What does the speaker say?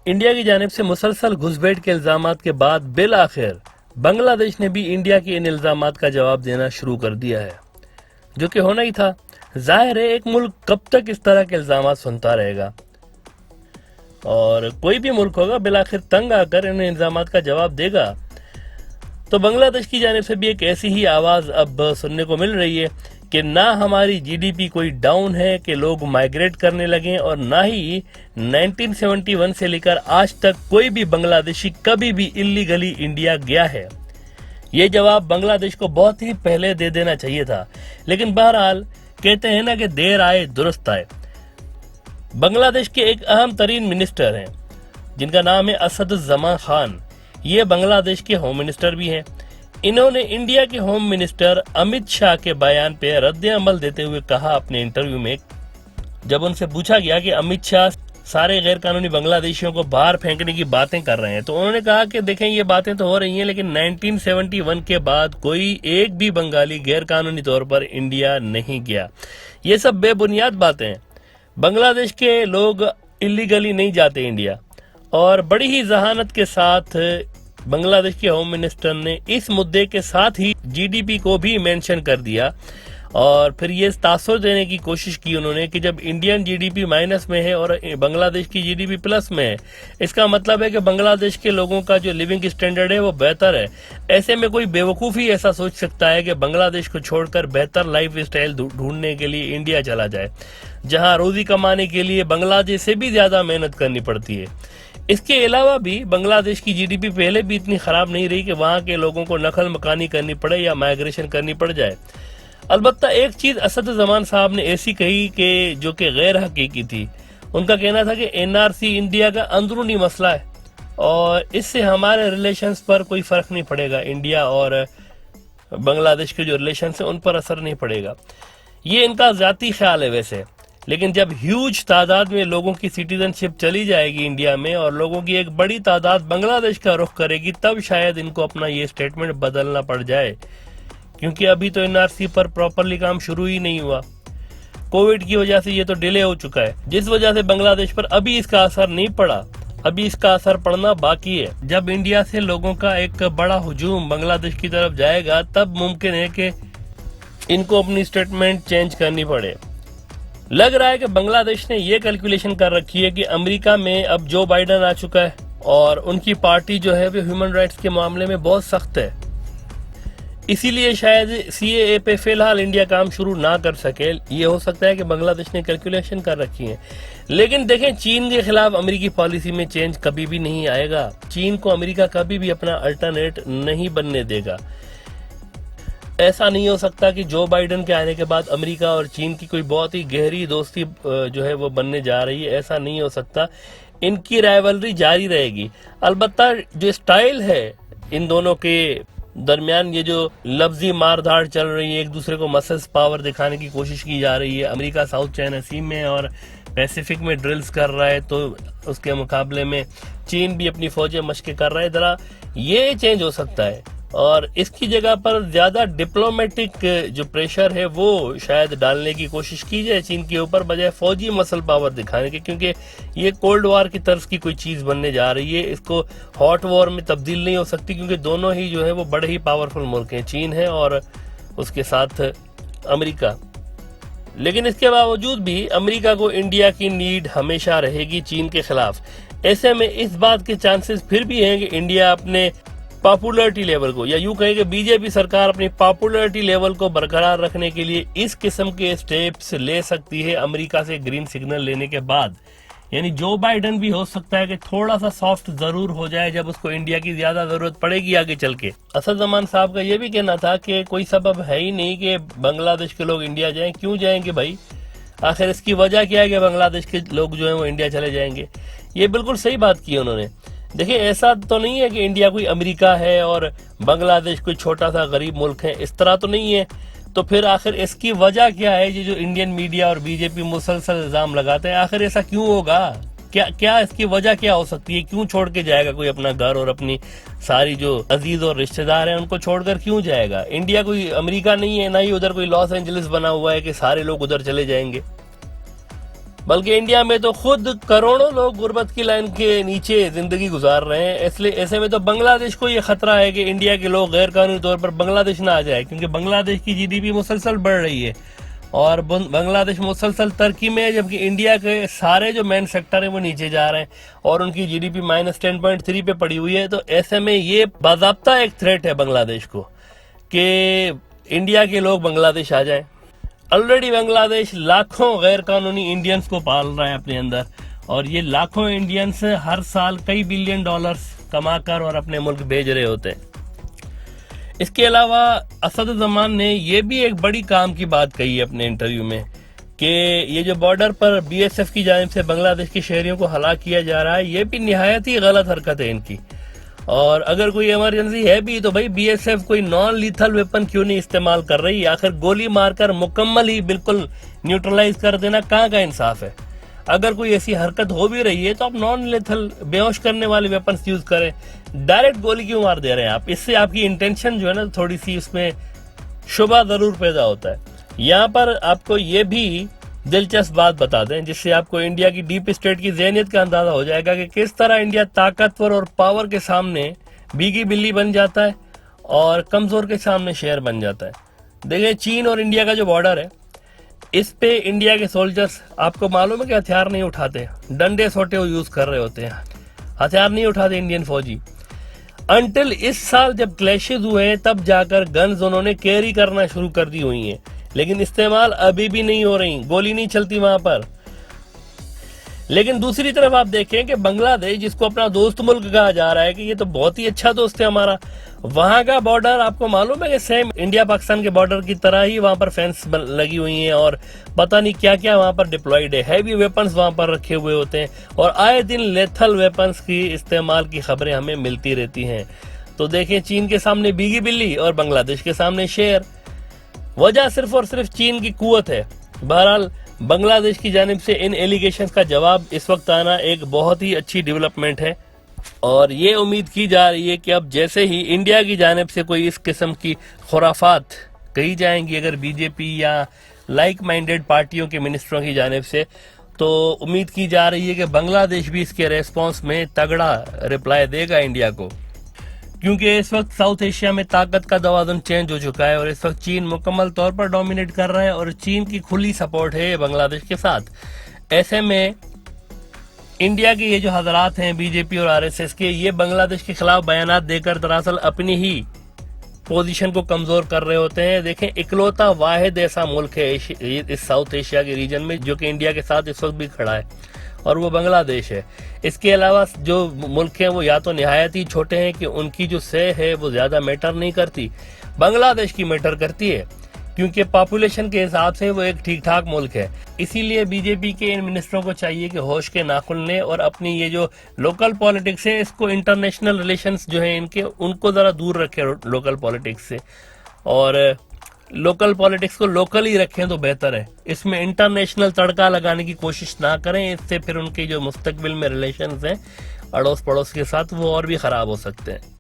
India کی جانب سے مسلسل گھسپیٹ کے الزامات کے بعد بالآخر بنگلہ دیش نے بھی انڈیا کے ان الزامات کا جواب دینا شروع کر دیا ہے، جو کہ ہونا ہی تھا۔ ظاہر ہے ایک ملک کب تک اس طرح کے الزامات سنتا رہے گا، اور کوئی بھی ملک ہوگا بالآخر تنگ آ کر ان الزامات کا جواب دے گا۔ تو بنگلہ دیش کی جانب سے بھی ایک ایسی ہی آواز اب سننے کو مل رہی ہے کہ نہ ہماری جی ڈی پی کوئی ڈاؤن ہے کہ لوگ مائیگریٹ کرنے لگیں، اور نہ ہی 1971 سے لے کر آج تک کوئی بھی بنگلہ دیشی کبھی بھی اللیگلی انڈیا گیا ہے۔ یہ جواب بنگلہ دیش کو بہت ہی پہلے دے دینا چاہیے تھا، لیکن بہرحال کہتے ہیں نا کہ دیر آئے درست آئے۔ بنگلہ دیش کے ایک اہم ترین منسٹر ہیں جن کا نام ہے اسد الزمان خان، یہ بنگلہ دیش کے ہوم منسٹر بھی ہیں۔ انہوں نے انڈیا کے ہوم منسٹر امت شاہ کے بیان پہ رد عمل دیتے ہوئے کہا اپنے انٹرویو میں، جب ان سے پوچھا گیا کہ امت شاہ سارے غیر قانونی بنگلہ دیشیوں کو باہر پھینکنے کی باتیں کر رہے ہیں، تو انہوں نے کہا کہ دیکھیں یہ باتیں تو ہو رہی ہیں، لیکن 1971 کے بعد کوئی ایک بھی بنگالی غیر قانونی طور پر انڈیا نہیں گیا۔ یہ سب بے بنیاد باتیں ہیں۔ بنگلہ دیش کے لوگ اللیگلی نہیں جاتے انڈیا، اور بڑی ہی ذہانت کے ساتھ بنگلہ دیش کے ہوم منسٹر نے اس مدعے کے ساتھ ہی جی ڈی پی کو بھی مینشن کر دیا، اور پھر یہ تاثر دینے کی کوشش کی انہوں نے کہ جب Indian G D P minus میں ہے اور بنگلہ دیش کی جی ڈی پی پلس میں ہے، اس کا مطلب ہے کہ بنگلہ دیش کے لوگوں کا جو لیونگ اسٹینڈرڈ ہے وہ بہتر ہے۔ ایسے میں کوئی بیوقوف ہی ایسا سوچ سکتا ہے کہ بنگلہ دیش کو چھوڑ کر بہتر لائف اسٹائل ڈھونڈنے کے لیے انڈیا چلا جائے، جہاں روزی کمانے کے لیے بنگلہ دیش سے بھی زیادہ محنت کرنی پڑتی ہے۔ اس کے علاوہ بھی بنگلہ دیش کی جی ڈی پی پہلے بھی اتنی خراب نہیں رہی کہ وہاں کے لوگوں کو نقل مکانی کرنی پڑے یا مائیگریشن کرنی پڑ جائے۔ البتہ ایک چیز اسد زمان صاحب نے ایسی کہی کہ جو کہ غیر حقیقی تھی۔ ان کا کہنا تھا کہ این آر سی انڈیا کا اندرونی مسئلہ ہے، اور اس سے ہمارے ریلیشنز پر کوئی فرق نہیں پڑے گا، انڈیا اور بنگلہ دیش کے جو ریلیشنز ہیں ان پر اثر نہیں پڑے گا۔ یہ ان کا ذاتی خیال ہے ویسے، لیکن جب ہیوج تعداد میں لوگوں کی سٹیزن شپ چلی جائے گی انڈیا میں، اور لوگوں کی ایک بڑی تعداد بنگلہ دیش کا رخ کرے گی، تب شاید ان کو اپنا یہ سٹیٹمنٹ بدلنا پڑ جائے، کیونکہ ابھی تو این آر سی پر پراپرلی کام شروع ہی نہیں ہوا۔ کووڈ کی وجہ سے یہ تو ڈیلے ہو چکا ہے، جس وجہ سے بنگلہ دیش پر ابھی اس کا اثر نہیں پڑا، ابھی اس کا اثر پڑنا باقی ہے۔ جب انڈیا سے لوگوں کا ایک بڑا ہجوم بنگلہ دیش کی طرف جائے گا، تب ممکن ہے کہ ان کو اپنی سٹیٹمنٹ چینج کرنی پڑے۔ لگ رہا ہے کہ بنگلہ دیش نے یہ کیلکولیشن کر رکھی ہے کہ امریکہ میں اب جو بائیڈن آ چکا ہے، اور ان کی پارٹی جو ہے وہ ہیومن رائٹس کے معاملے میں بہت سخت ہے، اسی لیے شاید سی اے اے پہ فی الحال انڈیا کام شروع نہ کر سکے۔ یہ ہو سکتا ہے کہ بنگلہ دیش نے کیلکولیشن کر رکھی ہے، لیکن دیکھیں چین کے خلاف امریکی پالیسی میں چینج کبھی بھی نہیں آئے گا۔ چین کو امریکہ کبھی بھی اپنا الٹرنیٹ نہیں بننے دے گا۔ ایسا نہیں ہو سکتا کہ جو بائیڈن کے آنے کے بعد امریکہ اور چین کی کوئی بہت ہی گہری دوستی جو ہے وہ بننے جا رہی ہے، ایسا نہیں ہو سکتا۔ ان کی رائیولری جاری رہے گی۔ البتہ جو سٹائل ہے ان دونوں کے درمیان، یہ جو لفظی مار دھاڑ چل رہی ہے، ایک دوسرے کو مسلس پاور دکھانے کی کوشش کی جا رہی ہے، امریکہ ساؤتھ چائنا سی میں اور پیسیفک میں ڈرلز کر رہا ہے، تو اس کے مقابلے میں چین بھی اپنی فوجیں مشقیں کر رہا ہے، ذرا یہ چینج ہو سکتا ہے، اور اس کی جگہ پر زیادہ ڈپلومیٹک جو پریشر ہے وہ شاید ڈالنے کی کوشش کی جائے چین کے اوپر، بجائے فوجی مسل پاور دکھانے کے، کیونکہ یہ کولڈ وار کی طرز کی کوئی چیز بننے جا رہی ہے۔ اس کو ہاٹ وار میں تبدیل نہیں ہو سکتی، کیونکہ دونوں ہی جو ہے وہ بڑے ہی پاورفل ملک ہیں، چین ہے اور اس کے ساتھ امریکہ۔ لیکن اس کے باوجود بھی امریکہ کو انڈیا کی نیڈ ہمیشہ رہے گی چین کے خلاف۔ ایسے میں اس بات کے چانسز پھر بھی ہیں کہ انڈیا اپنے پاپولرٹی لیول کو، یا یوں کہیں کہ بی جے پی سرکار اپنی پاپولرٹی لیول کو برقرار رکھنے کے لیے اس قسم کے سٹیپس لے سکتی ہے امریکہ سے گرین سگنل لینے کے بعد۔ یعنی جو بائیڈن بھی ہو سکتا ہے کہ تھوڑا سا سافٹ ضرور ہو جائے جب اس کو انڈیا کی زیادہ ضرورت پڑے گی آگے چل کے۔ اسد زمان صاحب کا یہ بھی کہنا تھا کہ کوئی سبب ہے ہی نہیں کہ بنگلہ دیش کے لوگ انڈیا جائیں، کیوں جائیں گے بھائی؟ آخر اس کی وجہ کیا ہے کہ بنگلہ دیش کے لوگ جو ہیں وہ انڈیا چلے جائیں گے؟ یہ بالکل صحیح بات کی انہوں نے۔ دیکھیں ایسا تو نہیں ہے کہ انڈیا کوئی امریکہ ہے اور بنگلہ دیش کوئی چھوٹا سا غریب ملک ہے، اس طرح تو نہیں ہے۔ تو پھر آخر اس کی وجہ کیا ہے؟ یہ جو انڈین میڈیا اور بی جے پی مسلسل الزام لگاتے ہیں، آخر ایسا کیوں ہوگا؟ کیا اس کی وجہ کیا ہو سکتی ہے؟ کیوں چھوڑ کے جائے گا کوئی اپنا گھر اور اپنی ساری جو عزیز اور رشتہ دار ہیں ان کو چھوڑ کر کیوں جائے گا؟ انڈیا کوئی امریکہ نہیں ہے، نہ ہی ادھر کوئی لاس اینجلس بنا ہوا ہے کہ سارے لوگ ادھر چلے جائیں گے۔ بلکہ انڈیا میں تو خود کروڑوں لوگ غربت کی لائن کے نیچے زندگی گزار رہے ہیں. اس لیے ایسے میں تو بنگلہ دیش کو یہ خطرہ ہے کہ انڈیا کے لوگ غیر قانونی طور پر بنگلہ دیش نہ آ جائے, کیونکہ بنگلہ دیش کی جی ڈی پی مسلسل بڑھ رہی ہے اور بنگلہ دیش مسلسل ترقی میں ہے, جبکہ انڈیا کے سارے جو مین سیکٹر ہیں وہ نیچے جا رہے ہیں اور ان کی جی ڈی پی -10.3 پہ پڑی ہوئی ہے. تو ایسے میں یہ باضابطہ ایک تھریٹ ہے بنگلہ دیش کو کہ انڈیا کے لوگ بنگلہ دیش آ جائیں. آلریڈی بنگلہ دیش لاکھوں غیر قانونی انڈینز کو پال رہا ہے اپنے اندر, اور یہ لاکھوں انڈینز ہر سال کئی بلین ڈالرز کما کر اور اپنے ملک بھیج رہے ہوتے ہیں. اس کے علاوہ اسدالزمان نے یہ بھی ایک بڑی کام کی بات کہی ہے اپنے انٹرویو میں کہ یہ جو بارڈر پر بی ایس ایف کی جانب سے بنگلہ دیش کے شہریوں کو ہلاک کیا جا رہا ہے, یہ بھی نہایت ہی غلط حرکت ہے ان کی. اور اگر کوئی ایمرجنسی ہے بھی تو بھائی بی ایس ایف کوئی نان لیتھل ویپن کیوں نہیں استعمال کر رہی؟ آخر گولی مار کر مکمل ہی بالکل نیوٹرلائز کر دینا کہاں کا انصاف ہے؟ اگر کوئی ایسی حرکت ہو بھی رہی ہے تو آپ نان لیتھل بیہوش کرنے والے ویپنز یوز کریں, ڈائریکٹ گولی کیوں مار دے رہے ہیں آپ؟ اس سے آپ کی انٹینشن جو ہے نا تھوڑی سی اس میں شبہ ضرور پیدا ہوتا ہے. یہاں پر آپ کو یہ بھی دلچسپ بات بتا دیں جس سے آپ کو انڈیا کی ڈیپ اسٹیٹ کی ذہنیت کا اندازہ ہو جائے گا کہ کس طرح انڈیا طاقتور اور پاور کے سامنے بیگی بلی بن جاتا ہے اور کمزور کے سامنے شیر بن جاتا ہے. دیکھیں چین اور انڈیا کا جو بارڈر ہے اس پہ انڈیا کے سولجرز آپ کو معلوم ہے کہ ہتھیار نہیں اٹھاتے, ڈنڈے سوٹے وہ یوز کر رہے ہوتے ہیں, ہتھیار نہیں اٹھاتے انڈین فوجی. انٹل اس سال جب کلیشز ہوئے تب جا کر گنز انہوں نے کیری کرنا شروع کر دی ہوئی ہیں, لیکن استعمال ابھی بھی نہیں ہو رہی, گولی نہیں چلتی وہاں پر. لیکن دوسری طرف آپ دیکھیں کہ بنگلہ دیش جس کو اپنا دوست ملک کہا جا رہا ہے کہ یہ تو بہت ہی اچھا دوست ہے ہمارا, وہاں کا بارڈر آپ کو معلوم ہے کہ سیم انڈیا پاکستان کے بارڈر کی طرح ہی وہاں پر فینس لگی ہوئی ہیں اور پتہ نہیں کیا کیا وہاں پر ڈپلائیڈ ہے, ہیوی ویپنز وہاں پر رکھے ہوئے ہوتے ہیں اور آئے دن لیتھل ویپنز کی استعمال کی خبریں ہمیں ملتی رہتی ہیں. تو دیکھیں چین کے سامنے بیگی بلی اور بنگلہ دیش کے سامنے شیر. وجہ صرف اور صرف چین کی قوت ہے. بہرحال بنگلہ دیش کی جانب سے ان ایلیگیشنز کا جواب اس وقت آنا ایک بہت ہی اچھی ڈیولپمنٹ ہے اور یہ امید کی جا رہی ہے کہ اب جیسے ہی انڈیا کی جانب سے کوئی اس قسم کی خرافات کہی جائیں گی اگر بی جے پی یا لائک مائنڈیڈ پارٹیوں کے منسٹروں کی جانب سے, تو امید کی جا رہی ہے کہ بنگلہ دیش بھی اس کے ریسپانس میں تگڑا رپلائی دے گا انڈیا کو, کیونکہ اس وقت ساؤتھ ایشیا میں طاقت کا توازن چینج ہو چکا ہے اور اس وقت چین مکمل طور پر ڈومینیٹ کر رہا ہے اور چین کی کھلی سپورٹ ہے بنگلہ دیش کے ساتھ. ایسے میں انڈیا کے یہ جو حضرات ہیں بی جے پی اور آر ایس ایس کے, یہ بنگلہ دیش کے خلاف بیانات دے کر دراصل اپنی ہی پوزیشن کو کمزور کر رہے ہوتے ہیں. دیکھیں اکلوتا واحد ایسا ملک ہے اس ساؤتھ ایشیا کے ریجن میں جو کہ انڈیا کے ساتھ اس وقت بھی کھڑا ہے اور وہ بنگلہ دیش ہے. اس کے علاوہ جو ملک ہیں وہ یا تو نہایت ہی چھوٹے ہیں کہ ان کی جو سے ہے وہ زیادہ میٹر نہیں کرتی, بنگلہ دیش کی میٹر کرتی ہے کیونکہ پاپولیشن کے حساب سے وہ ایک ٹھیک ٹھاک ملک ہے. اسی لیے بی جے پی کے ان منسٹروں کو چاہیے کہ ہوش کے ناخن لیں اور اپنی یہ جو لوکل پالیٹکس ہے اس کو انٹرنیشنل ریلیشنز جو ہیں ان کو ذرا دور رکھیں لوکل پالیٹکس سے, اور لوکل پالیٹکس کو لوکل ہی رکھیں تو بہتر ہے. اس میں انٹرنیشنل تڑکا لگانے کی کوشش نہ کریں, اس سے پھر ان کے جو مستقبل میں ریلیشنز ہیں اڑوس پڑوس کے ساتھ وہ اور بھی خراب ہو سکتے ہیں.